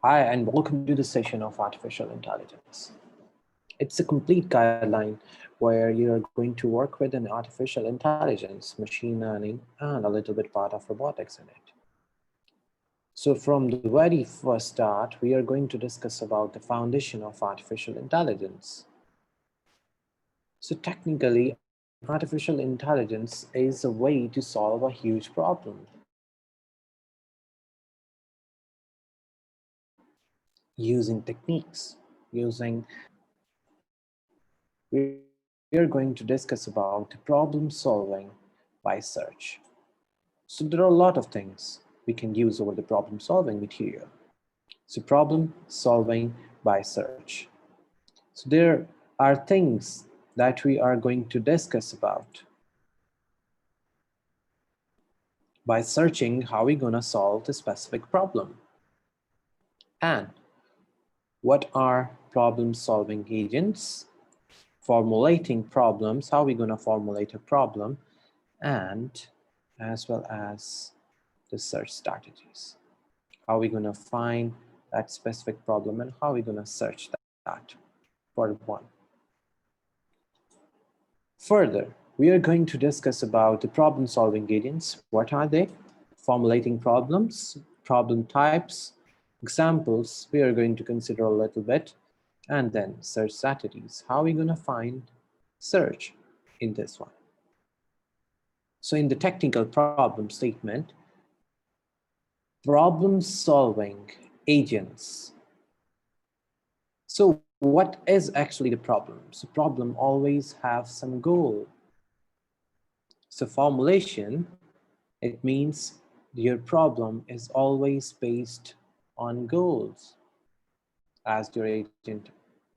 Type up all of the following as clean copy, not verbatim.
Hi, and welcome to the session of Artificial Intelligence. It's a complete guideline where you're going to work with an artificial intelligence, machine learning, and a little bit part of robotics in it. So from the very first start, we are going to discuss about the foundation of artificial intelligence. So technically, artificial intelligence is a way to solve a huge problem using techniques, we are going to discuss about problem solving by search. So there are a lot of things we can use over the problem solving material. So problem solving by search. So there are things that we are going to discuss about by searching how we're gonna solve the specific problem. And what are problem solving agents? Formulating problems, how we're gonna formulate a problem, and as well as the search strategies. How we're gonna find that specific problem and how we're gonna search that for one. Further, we are going to discuss about the problem solving agents. What are they? Formulating problems, problem types, examples we are going to consider a little bit, and then search strategies. How are we gonna find search in this one? So in the technical problem statement, problem solving agents. So what is actually the problem? So problem always have some goal. So formulation, it means your problem is always based on goals, as your agent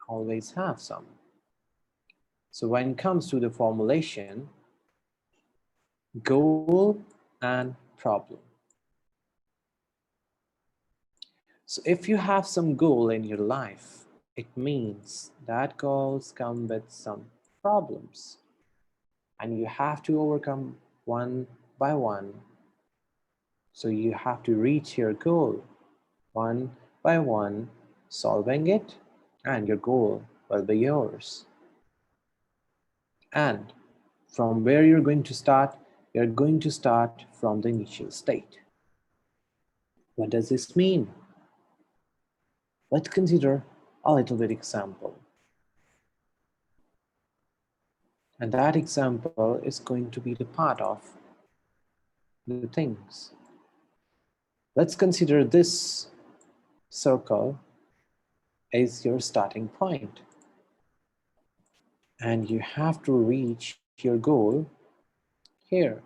always have some. So when it comes to the formulation, goal and problem. So if you have some goal in your life, it means that goals come with some problems and you have to overcome one by one. So you have to reach your goal one by one, solving it, and your goal will be yours. And from where you're going to start, you're going to start from the initial state. What does this mean? Let's consider a little bit example. And that example is going to be the part of the things. Let's consider this circle is your starting point. And you have to reach your goal here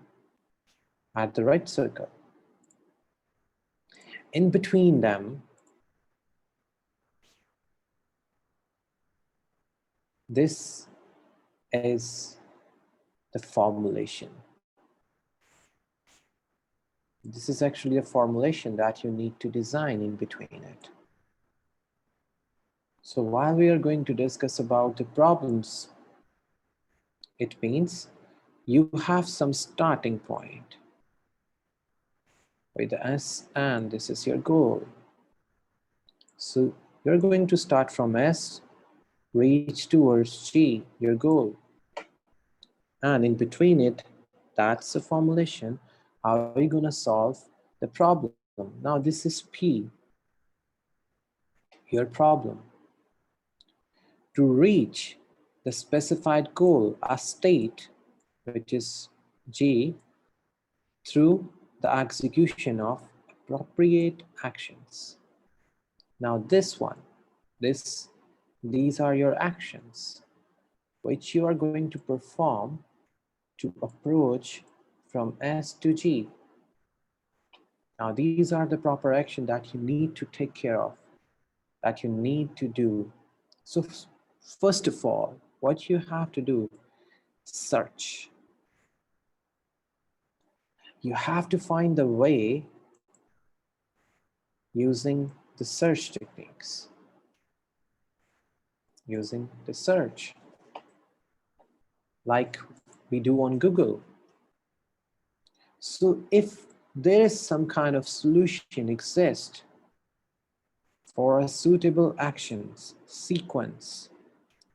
at the right circle. In between them, this is the formulation. This is actually a formulation that you need to design in between it. So while we are going to discuss about the problems, it means you have some starting point with the S and this is your goal. So you're going to start from S, reach towards G, your goal. And in between it, that's the formulation. How are you gonna solve the problem? Now this is P, your problem. To reach the specified goal, a state, which is G, through the execution of appropriate actions. Now this one, these are your actions, which you are going to perform to approach from S to G. Now these are the proper action that you need to take care of, that you need to do. So first of all, what you have to do, search. You have to find the way using the search techniques, using the search, like we do on Google. So if there is some kind of solution exists for a suitable actions sequence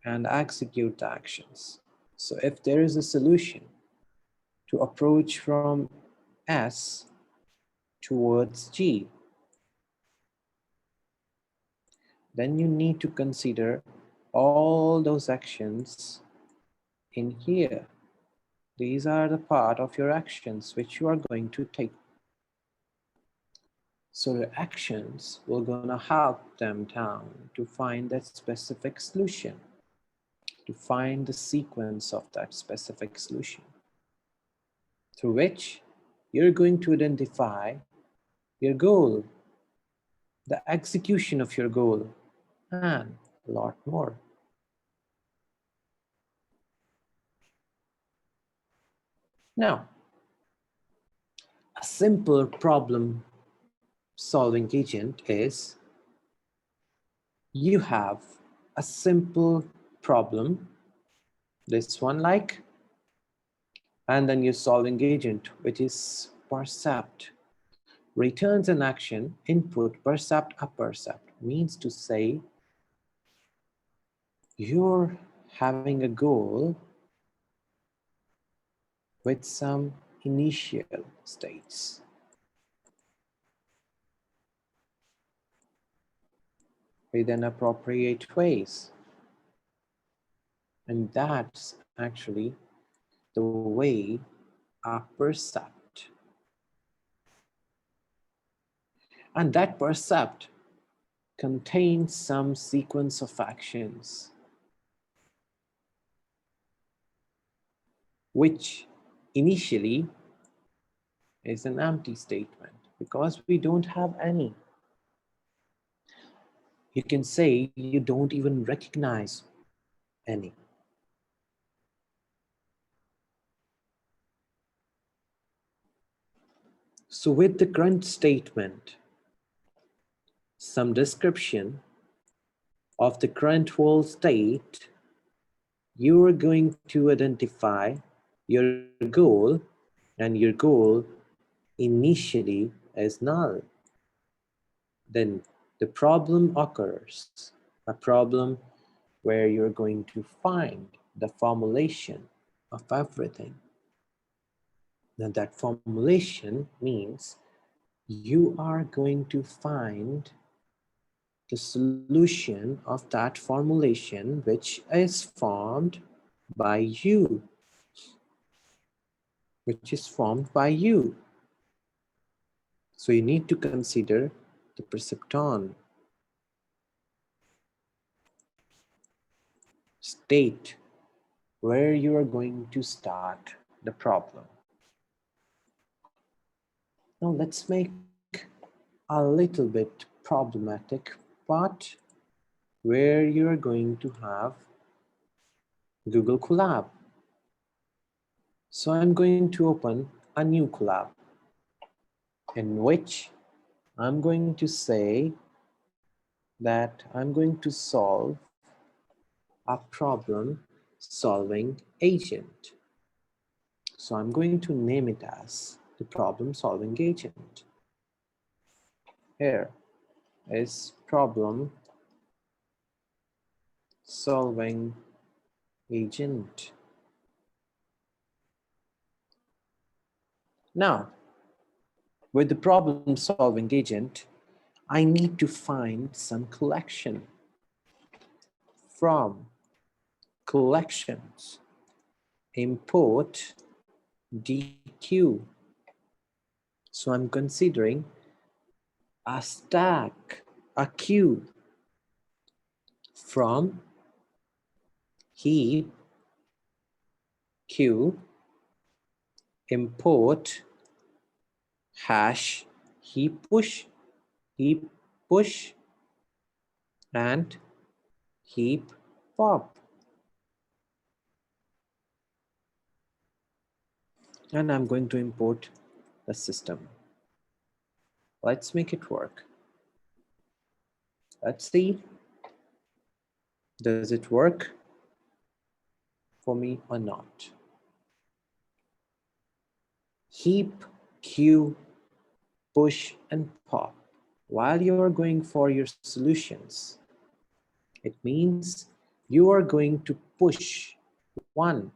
and execute the actions. So if there is a solution to approach from S towards G, then you need to consider all those actions in here. These are the part of your actions which you are going to take. So the actions will gonna help them down to find that specific solution, to find the sequence of that specific solution, through which you're going to identify your goal, the execution of your goal, and a lot more. Now, a simple problem solving agent is you have a simple problem, this one like, and then your solving agent, which is percept, returns an action input percept a percept, means to say you're having a goal with some initial states. With an appropriate ways. And that's actually the way a percept. And that percept contains some sequence of actions which initially is an empty statement because we don't have any. You can say you don't even recognize any. So with the current statement, some description of the current world state, you are going to identify your goal, and your goal initially is null. Then the problem occurs, a problem where you're going to find the formulation of everything. Now that formulation means you are going to find the solution of that formulation which is formed by you, So you need to consider the perceptron state where you are going to start the problem. Now let's make a little bit problematic part where you're going to have Google Colab. So I'm going to open a new Colab in which I'm going to say that I'm going to solve a problem solving agent. So I'm going to name it as the problem solving agent. Here is problem solving agent. Now, with the problem solving agent, I need to find some collection. From collections, import DQ. So I'm considering a stack, a queue from heap queue import hash heap push, and heap pop. And I'm going to import the system. Let's make it work. Let's see, does it work for me or not? Heap, queue, push, and pop. while you are going for your solutions. It means you are going to push one.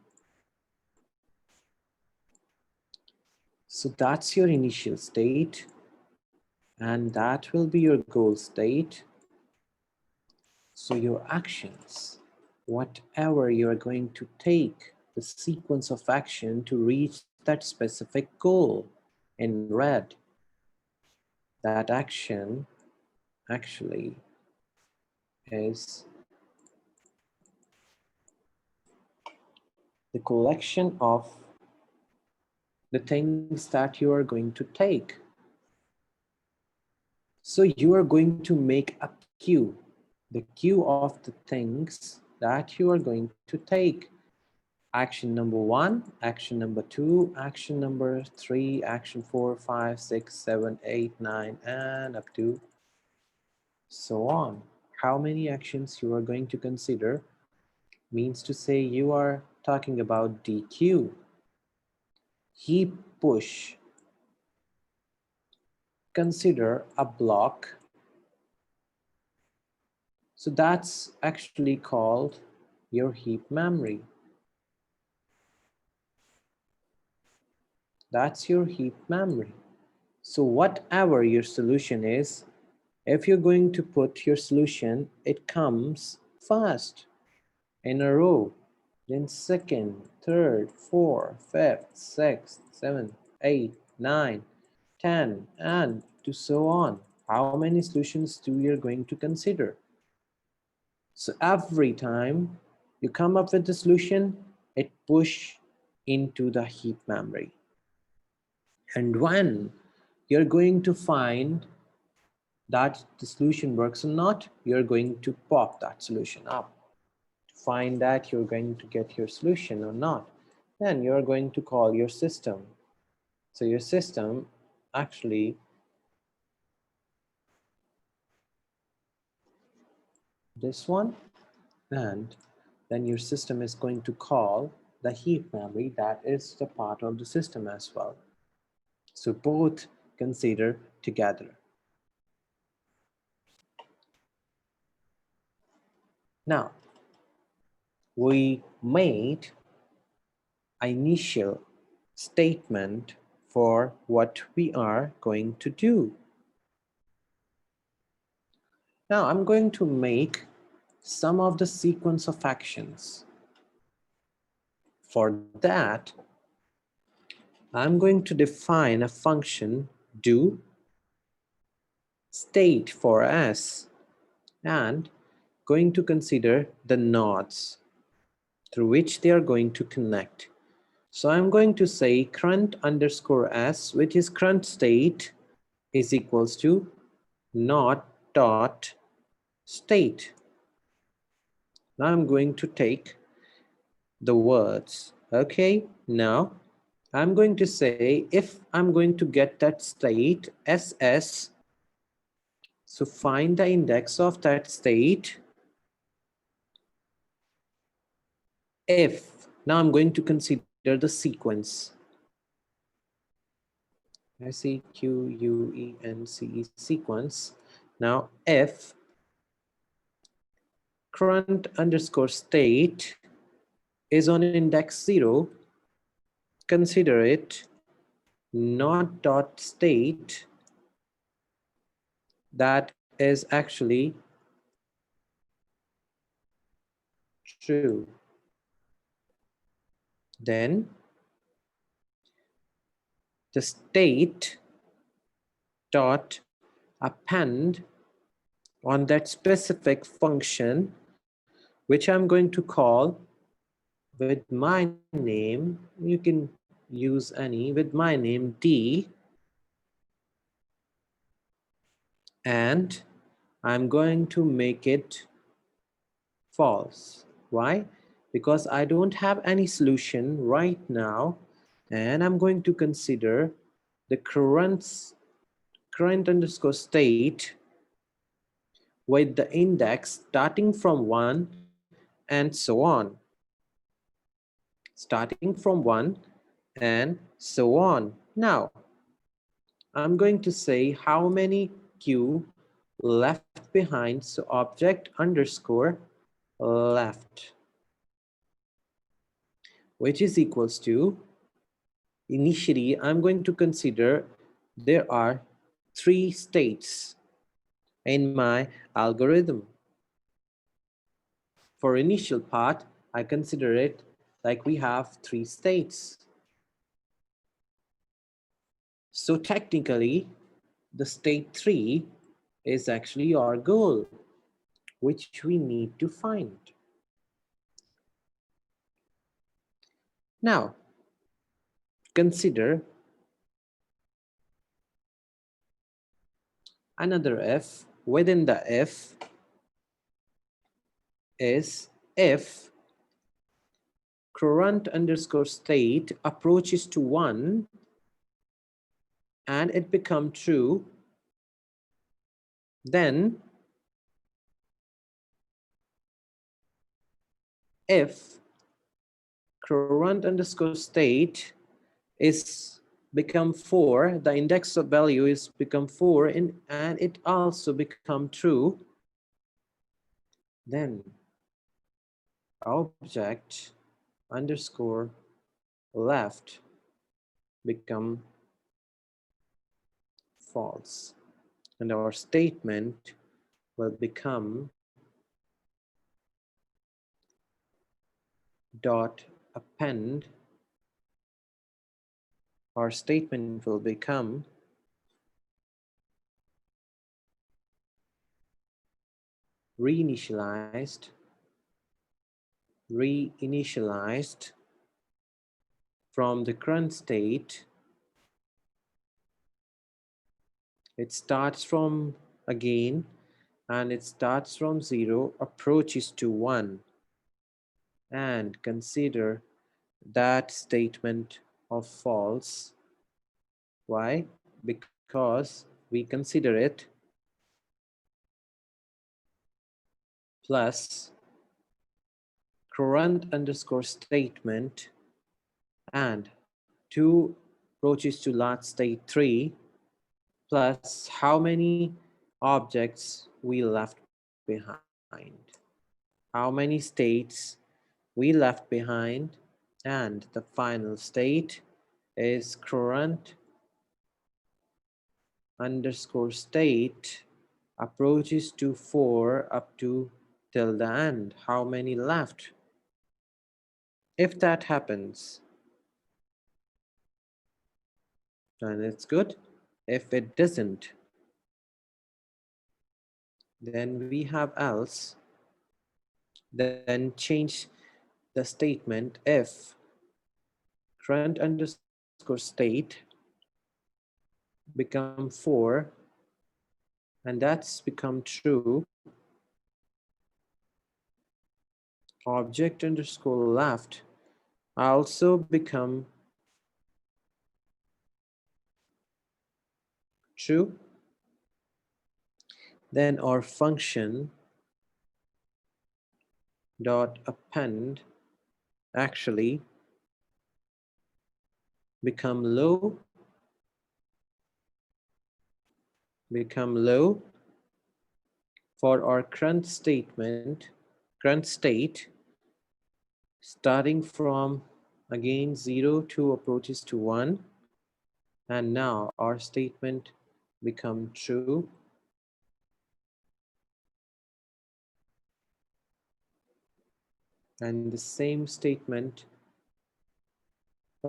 So that's your initial state, and that will be your goal state. So your actions, whatever you are going to take, the sequence of action to reach that specific goal in red, that action actually is the collection of the things that you are going to take. So you are going to make a queue, the queue of the things that you are going to take. Action number 1, action number 2, action number 3, action 4, 5, 6, 7, 8, 9, and up to so on. How many actions you are going to consider means to say you are talking about DQ. Heap push. Consider a block. So that's actually called your heap memory. That's your heap memory. So whatever your solution is, if you're going to put your solution, it comes first in a row, then second, third, fourth, fifth, sixth, seventh, eighth, ninth, 10, and to so on. How many solutions do you are going to consider? So every time you come up with the solution, it push into the heap memory. And when you're going to find that the solution works or not, you're going to pop that solution up to find that you're going to get your solution or not. Then you're going to call your system. So your system actually this one, and then your system is going to call the heap memory that is the part of the system as well. So both consider together. Now, we made an initial statement for what we are going to do. Now I'm going to make some of the sequence of actions. For that, I'm going to define a function do state for s and going to consider the nodes through which they are going to connect. So I'm going to say current underscore s, which is current state, is equals to node dot state. Now I'm going to take the words. Okay, now I'm going to say if I'm going to get that state SS, so find the index of that state. If now I'm going to consider the sequence. SEQUENCE sequence. Now if current underscore state is on index 0, consider it not dot state that is actually true. Then the state dot append on that specific function, which I'm going to call with my name. You can use any with my name D, and I'm going to make it false. Why? Because I don't have any solution right now, and I'm going to consider the current underscore state with the index starting from 1 and so on. Starting from 1 and so on. Now, I'm going to say how many q left behind, so object underscore left, which is equals to, initially I'm going to consider there are 3 states in my algorithm. For initial part, I consider it like we have 3 states. So technically, the state 3 is actually our goal, which we need to find. Now, consider another if. Within the if is if current underscore state approaches to 1 and it become true, then if current underscore state is become 4, the index of value is become 4 and it also become true, then object underscore left become false and our statement will become dot append. Our statement will become reinitialized from the current state. It starts from again and it starts from 0, approaches to 1, and consider that statement of false. Why? Because we consider it plus current underscore statement and 2 approaches to large state 3 plus how many objects we left behind, how many states we left behind, and the final state is current underscore state approaches to 4 up to till the end, how many left. If that happens, then it's good. If it doesn't, then we have else. Then change the statement if current underscore state become 4 and that's become true, object underscore left also become true, then our function dot append actually become low for our current state starting from again 0 to approaches to 1, and now our statement become true, and the same statement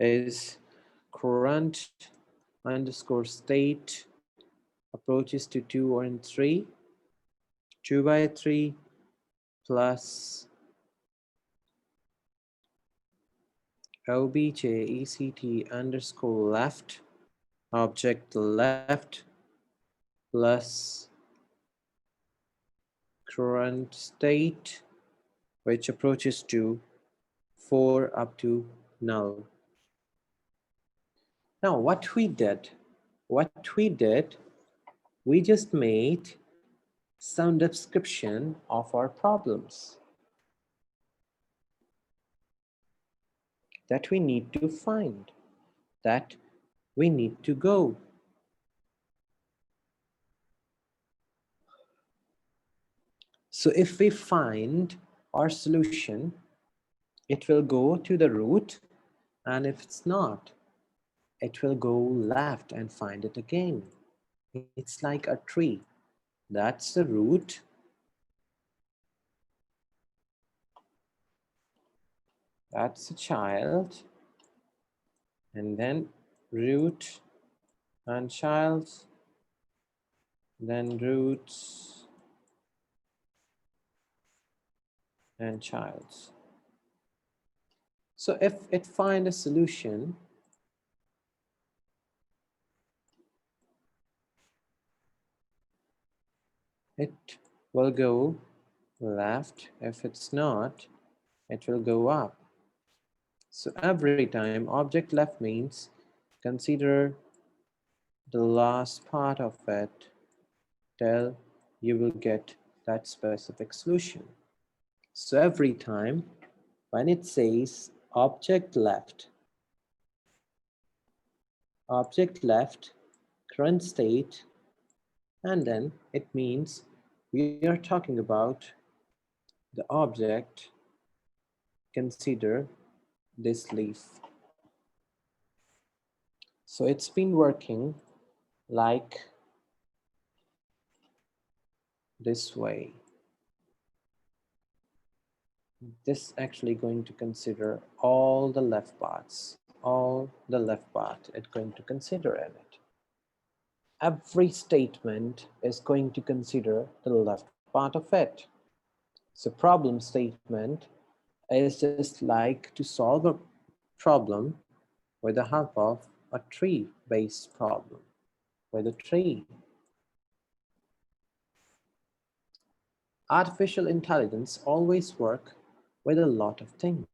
is current underscore state approaches to 2 and 3, 2 by 3 plus object underscore left, object left plus current state which approaches to 4 up to null. Now what we did, we just made some description of our problems that we need to find, that we need to go. So if we find our solution, it will go to the root, and if it's not, it will go left and find it again. It's like a tree. That's the root. That's the child. And then root and child. Then roots and childs. So if it finds a solution, it will go left. If it's not, it will go up. So every time object left means consider the last part of it till you will get that specific solution. So every time when it says object left, current state, and then it means we are talking about the object, consider this leaf. So it's been working like this way. This actually going to consider all the left parts, all the left part it's going to consider in it. Every statement is going to consider the left part of it. So problem statement is just like to solve a problem with the help of a tree-based problem, with a tree. Artificial intelligence always work with a lot of things.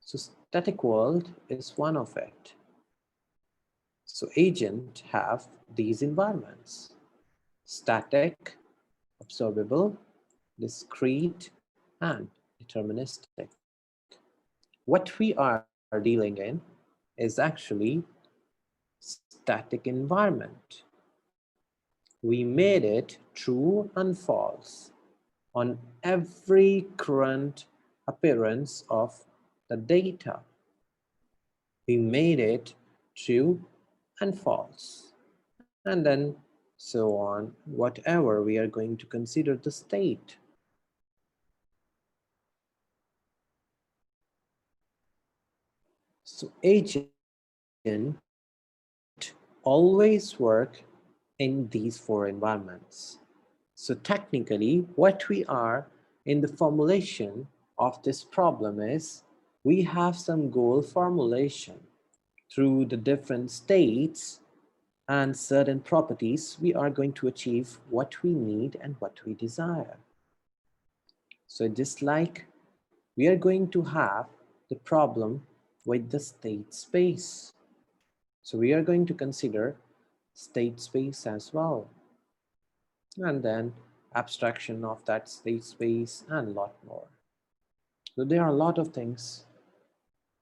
So static world is one of it. So agent have these environments: static, observable, discrete, and deterministic. What we are dealing in is actually static environment. We made it true and false on every current appearance of the data. We made it true and false, and then so on, whatever we are going to consider the state. So agent always work in these four environments. So technically, what we are in the formulation of this problem is we have some goal formulation. Through the different states and certain properties, we are going to achieve what we need and what we desire. So just like we are going to have the problem with the state space. So we are going to consider state space as well. And then abstraction of that state space and a lot more. So there are a lot of things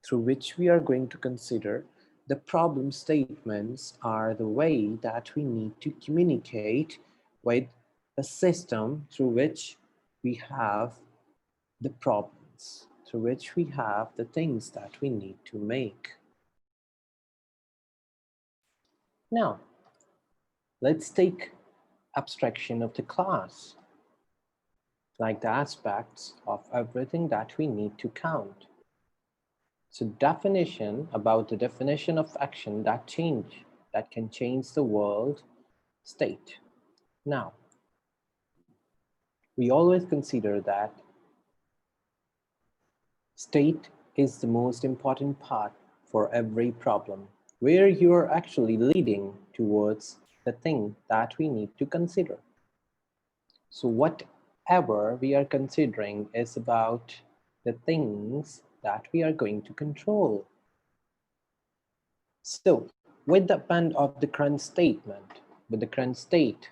through which we are going to consider. The problem statements are the way that we need to communicate with a system through which we have the problems, through which we have the things that we need to make. Now, let's take abstraction of the class, like the aspects of everything that we need to count. So definition, about the definition of action that can change the world state. Now, we always consider that state is the most important part for every problem, where you are actually leading towards the thing that we need to consider. So whatever we are considering is about the things that we are going to control. So with the band of the current statement, with the current state,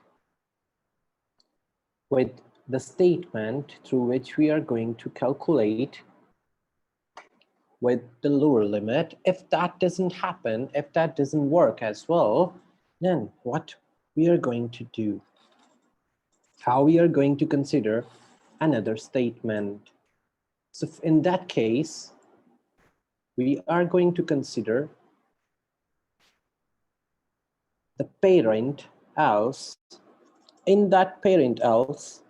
with the statement through which we are going to calculate with the lower limit, if that doesn't happen, if that doesn't work as well, then what we are going to do? how we are going to consider another statement. So in that case, we are going to consider the parent else. In that parent else,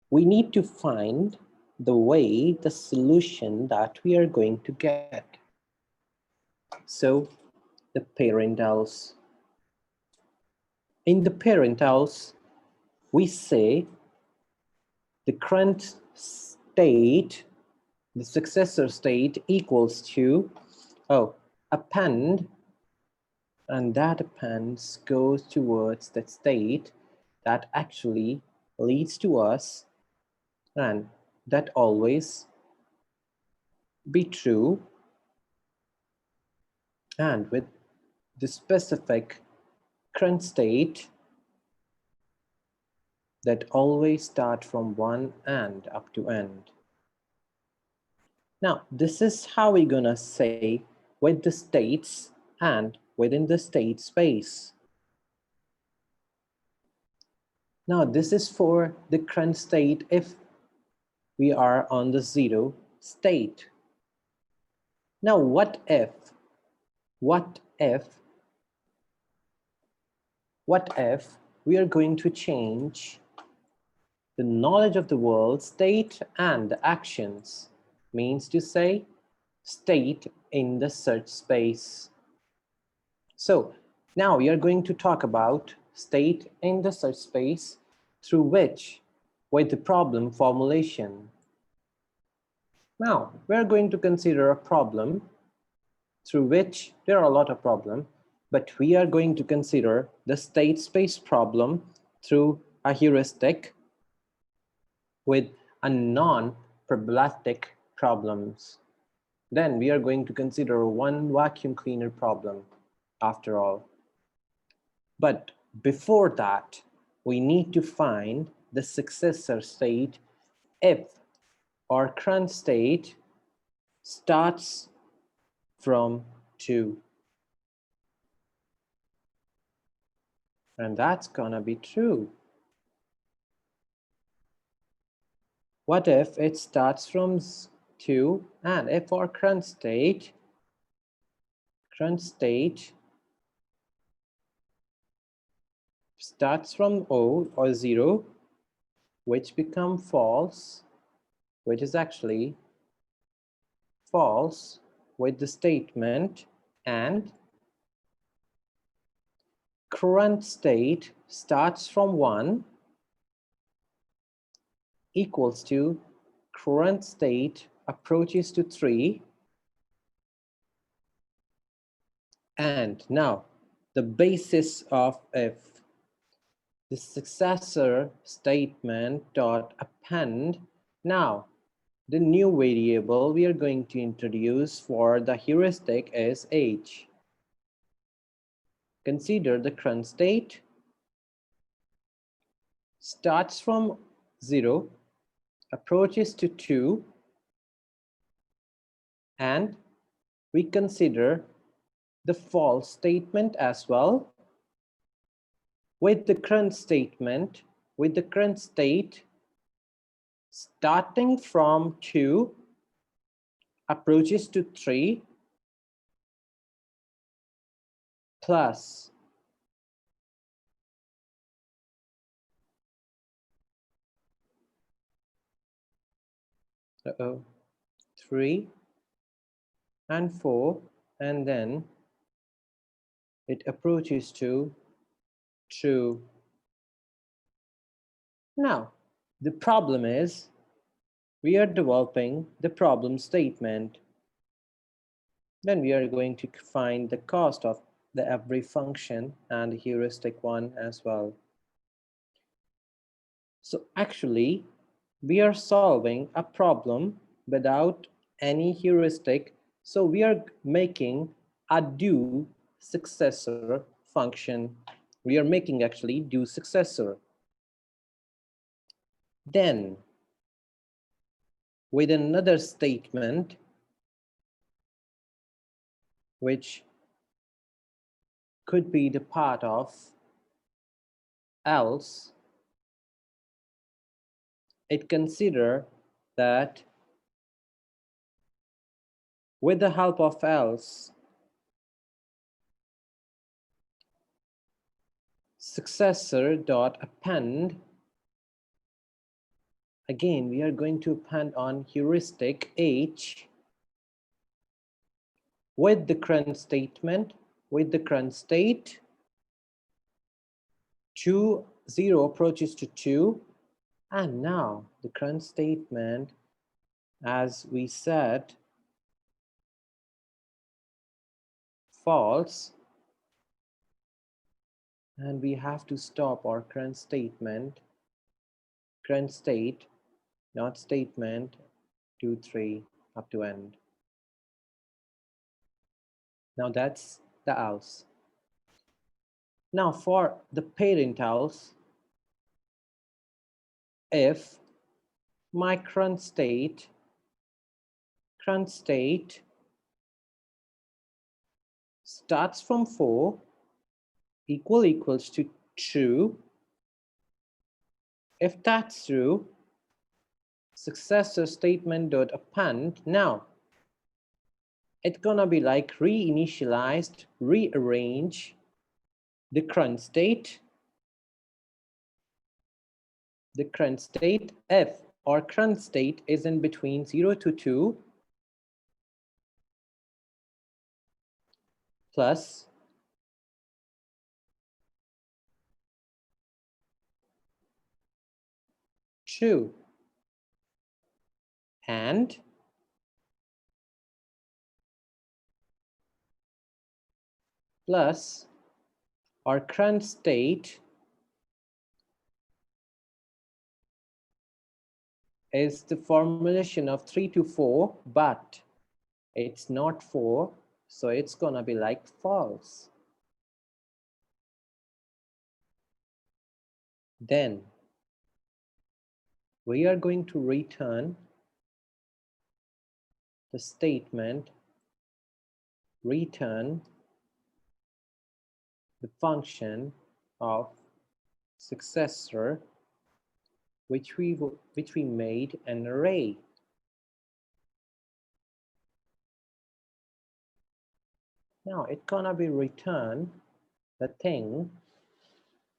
we need to find the way, the solution that we are going to get. So the parent else. In the parent else, we say the current state, the successor state equals to, append, and that appends goes towards that state that actually leads to us, and that always be true, and with the specific current state that always start from one end up to end. Now, this is how we're gonna say with the states and within the state space. Now, this is for the current state if we are on the zero state. Now, what if we are going to change the knowledge of the world state and the actions, means to say state in the search space. So now we are going to talk about state in the search space through which with the problem formulation. Now we're going to consider a problem through which there are a lot of problems, but we are going to consider the state space problem through a heuristic with a non-probabilistic problems. Then we are going to consider one vacuum cleaner problem after all. But before that, we need to find the successor state if our current state starts from 2. And that's gonna be true. What if it starts from 2 and if our current state starts from O or 0, which become false, which is actually false with the statement, and current state starts from 1 equals to current state approaches to 3. And now the basis of if the successor statement dot append. Now the new variable we are going to introduce for the heuristic is h. Consider the current state starts from 0, approaches to 2, and we consider the false statement as well. With the current statement, with the current state starting from 2, approaches to 3, plus uh-oh, 3 and 4, and then it approaches to 2. Now, the problem is we are developing the problem statement. Then we are going to find the cost of the every function and the heuristic one as well. So actually, we are solving a problem without any heuristic. So we are making a do successor function. We are making actually do successor. Then with another statement, which could be the part of else, it consider that with the help of else, successor dot append, again we are going to append on heuristic H with the current statement, with the current state, 2, 0 approaches to 2, and now the current statement, as we said, false, and we have to stop our current statement, current state, not statement, 2, 3, up to end. Now that's the else. Now for the parent else, if my current state starts from 4 equals to true, if that's true, successor statement dot append, now it's gonna be like reinitialized, rearrange the current state if our current state is in between 0 to 2 plus true, and plus our current state is the formulation of 3 to 4, but it's not 4, so it's gonna be like false. Then we are going to return the statement, return the function of successor, which we made an array. Now it's gonna be return the thing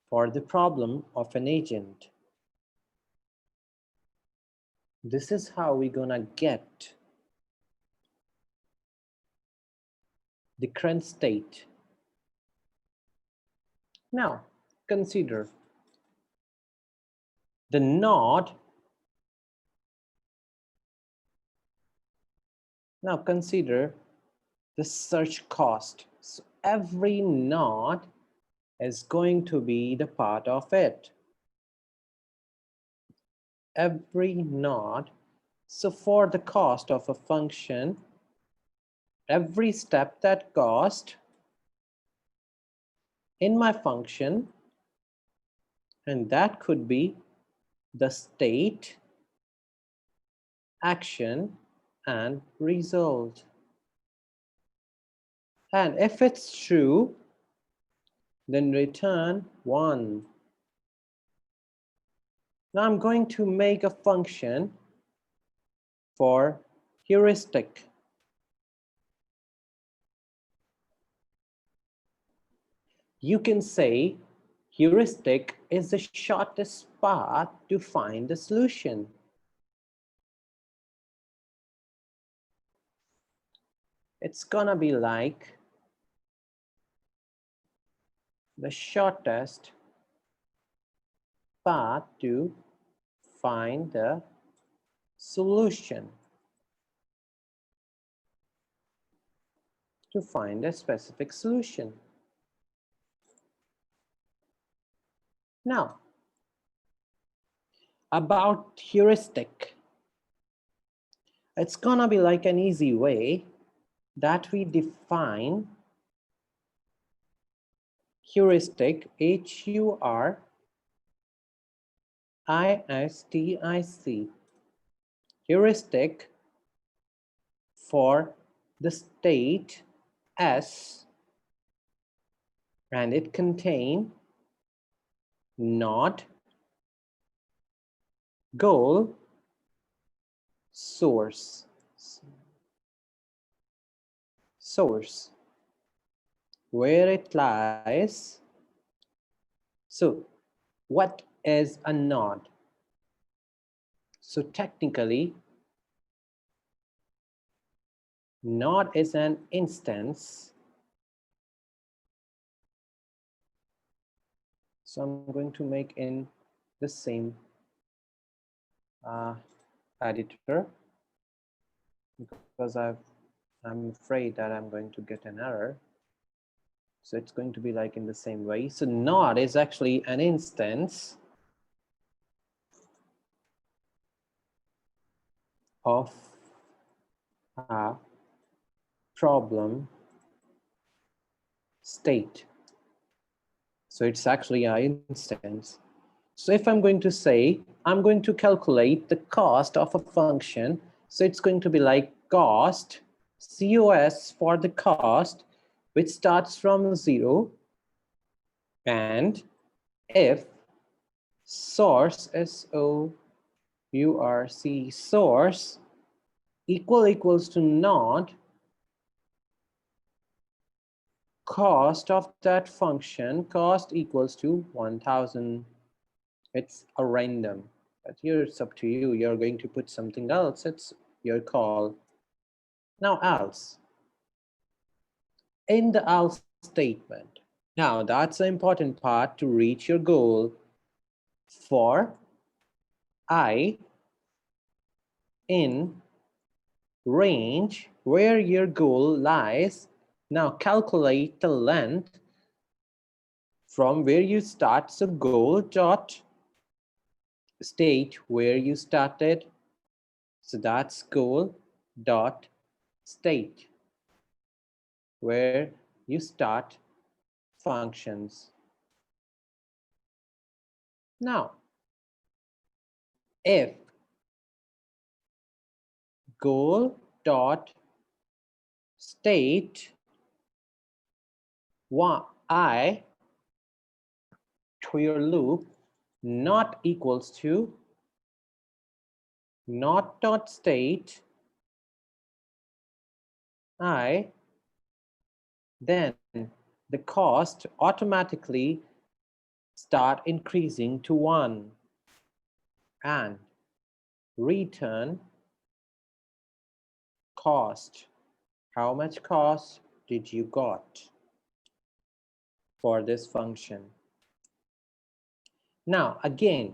for the problem of an agent. This is how we're gonna get the current state. Now consider the node. Now consider the search cost. So every node is going to be the part of it. Every node. So for the cost of a function, every step that cost in my function, and that could be the state, action, and result. And if it's true, then return 1. Now I'm going to make a function for heuristic. You can say heuristic is the shortest path to find the solution. It's gonna be like the shortest path to find the solution, to find a specific solution. Now, about heuristic, it's gonna be like an easy way that we define heuristic, H-U-R-I-S-T-I-C, heuristic for the state S, and it contain node goal source, where it lies. So what is a node? So technically, node is an instance. So I'm going to make in the same editor, because I'm afraid that I'm going to get an error. So it's going to be like in the same way. So node is actually an instance of a problem state. So it's actually an instance. So if I'm going to say, I'm going to calculate the cost of a function, so it's going to be like cost, COS for the cost, which starts from 0, and if source, S-O-U-R-C, source equals to node, cost of that function, cost equals to 1000. It's a random, but here it's up to you. You're going to put something else. It's your call. Now else. In the else statement. Now that's the important part to reach your goal. For I in range where your goal lies, now calculate the length from where you start. So goal dot state where you started. So that's goal dot state where you start functions. Now, if goal dot state I to your loop not equals to not dot state I, then the cost automatically start increasing to 1 and return cost. How much cost did you got for this function? Now again,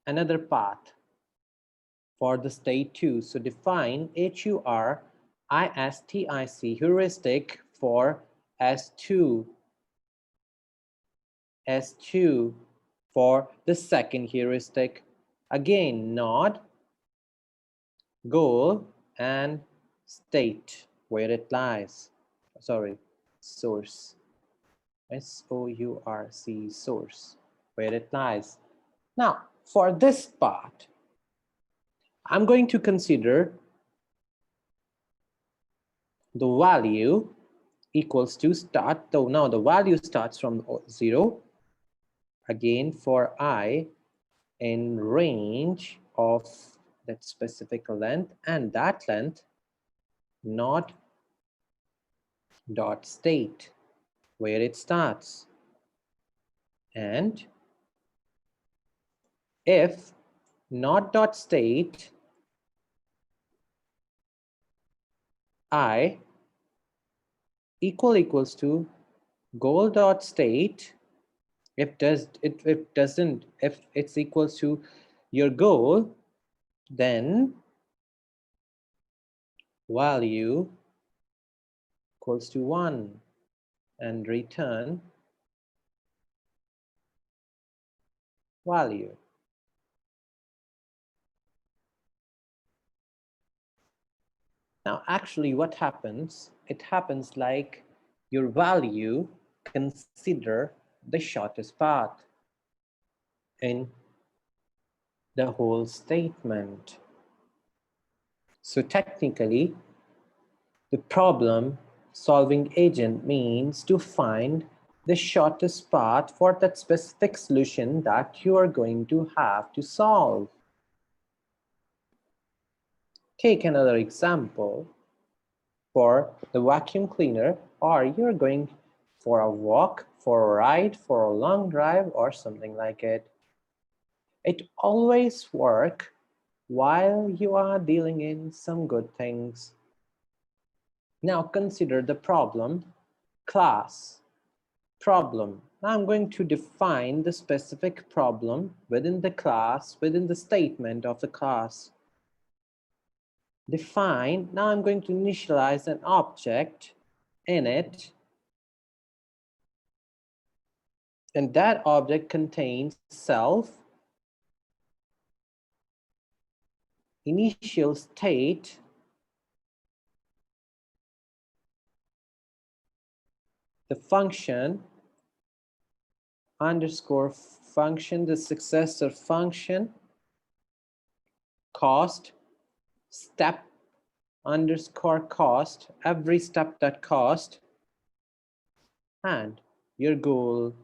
another path for the state 2. So define HURISTIC heuristic for S2 for the second heuristic. Again, node, goal, and state where it lies. Sorry, source. SOURC, source, where it lies. Now, for this part, I'm going to consider the value equals to start. So now the value starts from 0. Again, for I in range of that specific length, and that length not dot state where it starts. And if not dot state I equals to goal dot state, if it's equals to your goal, then value equals to 1 and return value. Now actually what happens, it happens like your value consider the shortest path in the whole statement. So technically, the problem solving agent means to find the shortest path for that specific solution that you are going to have to solve. Take another example for the vacuum cleaner, or you're going for a walk, for a ride, for a long drive, or something like it. It always works while you are dealing in some good things. Now consider the problem, class. Problem. Now I'm going to define the specific problem within the class, within the statement of the class. Define. Now I'm going to initialize an object in it, and that object contains self, initial state, the function, underscore function, the successor function, cost, step, underscore cost, every step that cost, and your goal.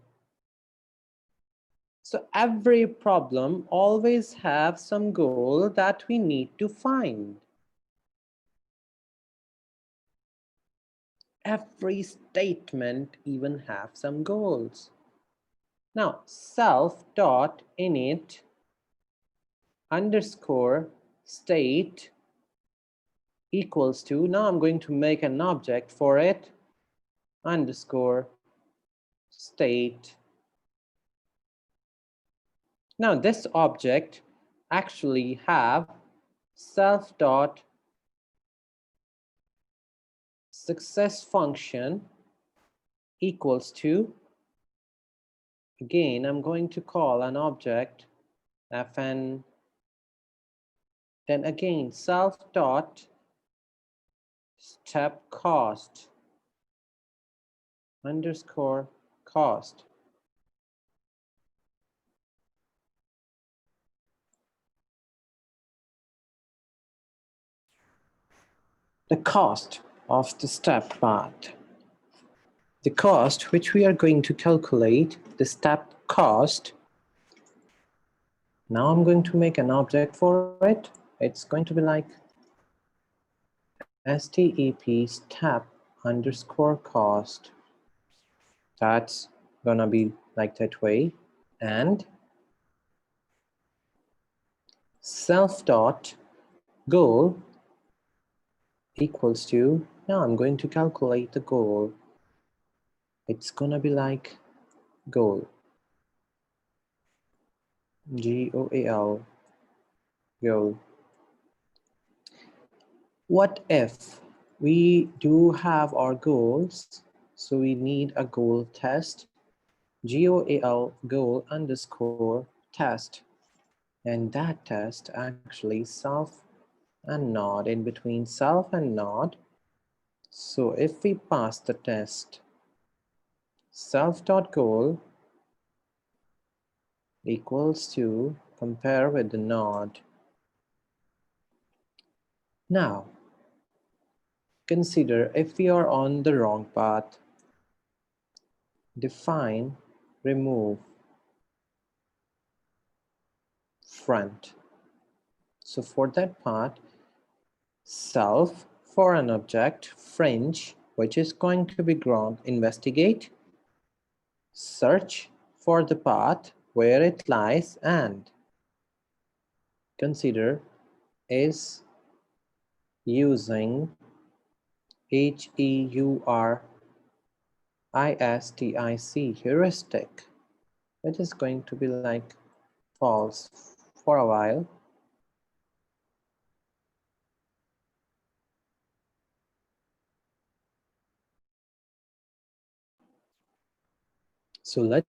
So every problem always have some goal that we need to find. Every statement even have some goals. Now self dot init underscore state equals to, now I'm going to make an object for it, underscore state. Now this object actually have self dot success function equals to, again I'm going to call an object fn, then again self dot step cost underscore cost. The cost of the step path. The cost which we are going to calculate, the step cost. Now I'm going to make an object for it. It's going to be like step step underscore cost. That's gonna be like that way. And self dot goal equals to, now I'm going to calculate the goal. It's gonna be like goal, GOAL, goal. What if we do have our goals, so we need a goal test, GOAL goal underscore test, and that test actually self and node, in between self and node. So if we pass the test, self.goal equals to compare with the node. Now consider if we are on the wrong path. Define, remove, front. So for that part, self for an object, fringe, which is going to be ground, investigate, search for the path where it lies, and consider is using HEURISTIC heuristic, which is going to be like false for a while. So let's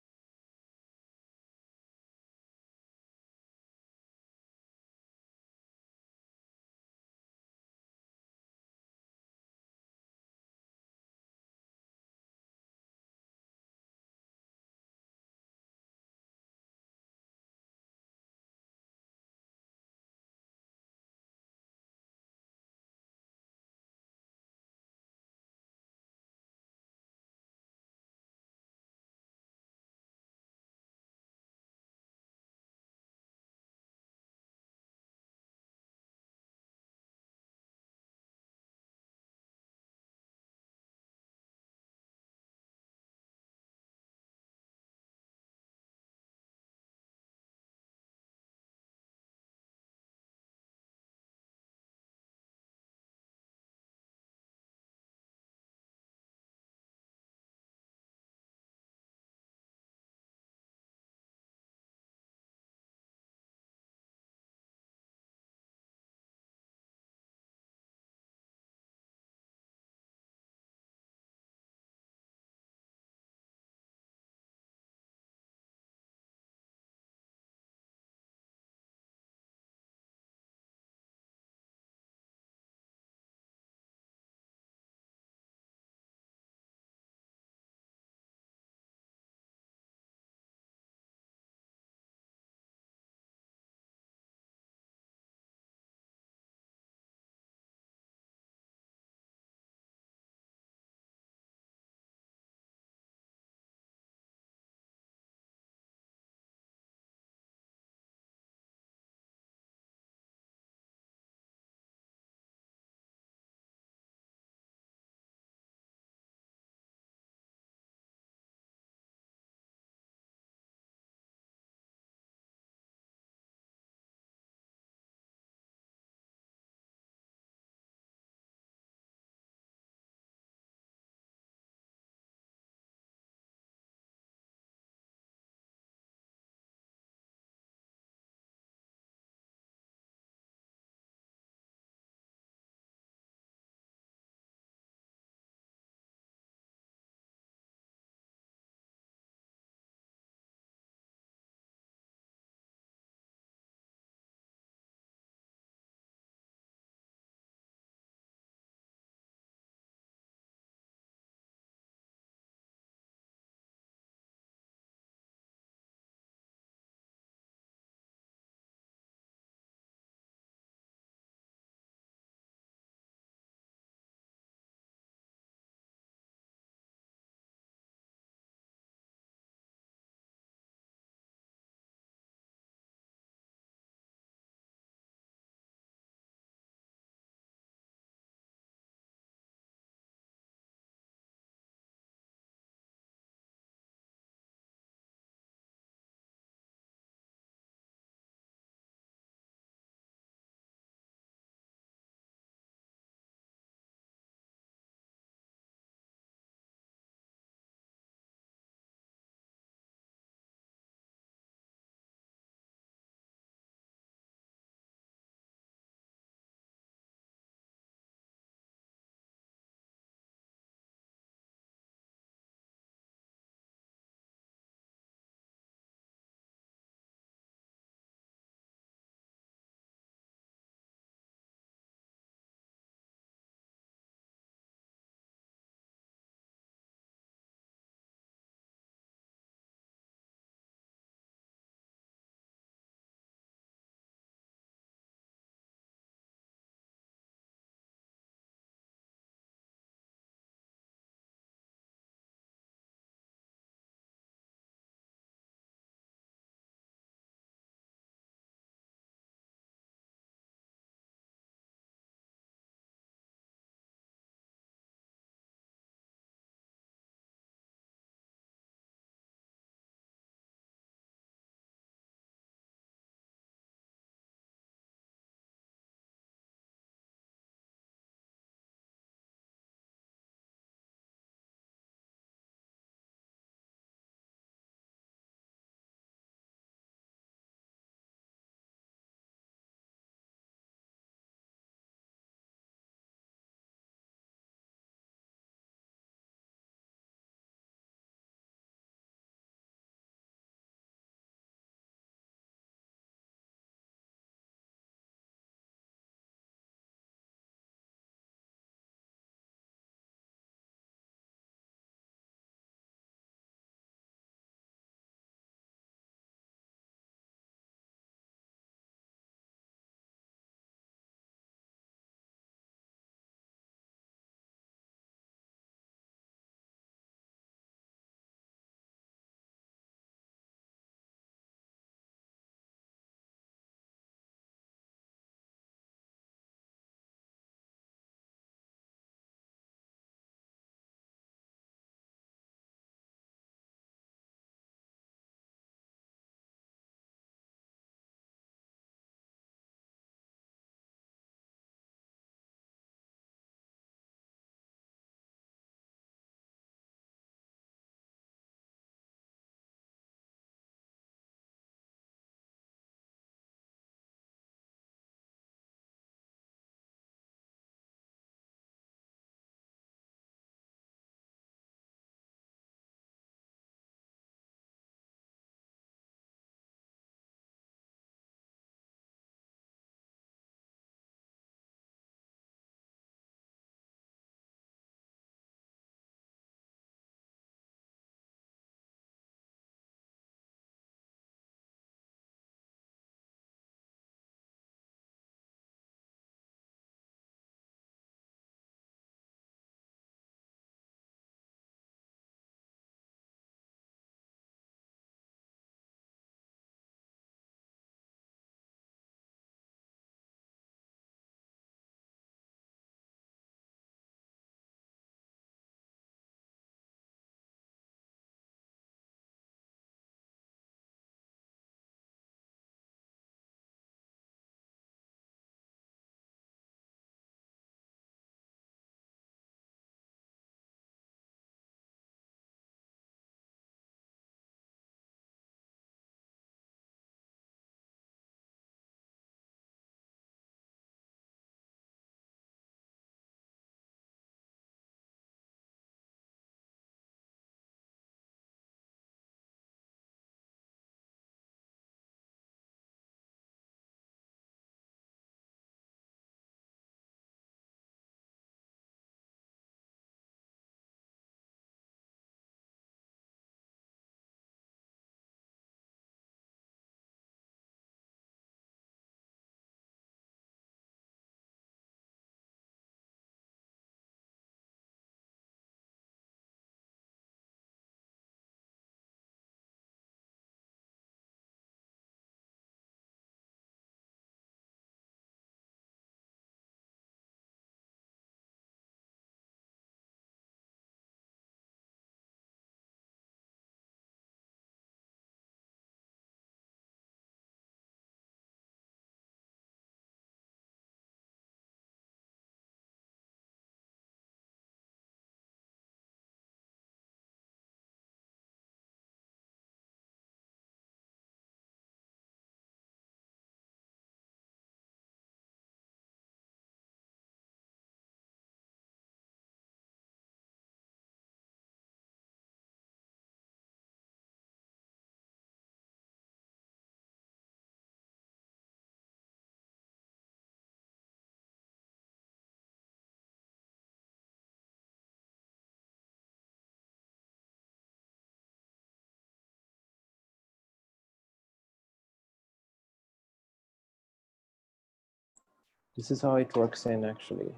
This is how it works in actually.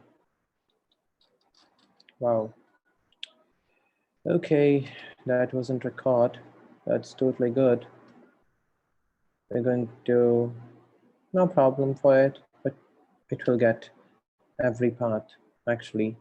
Wow. Okay, that wasn't record. That's totally good. We're going to, no problem for it, but it will get every part actually.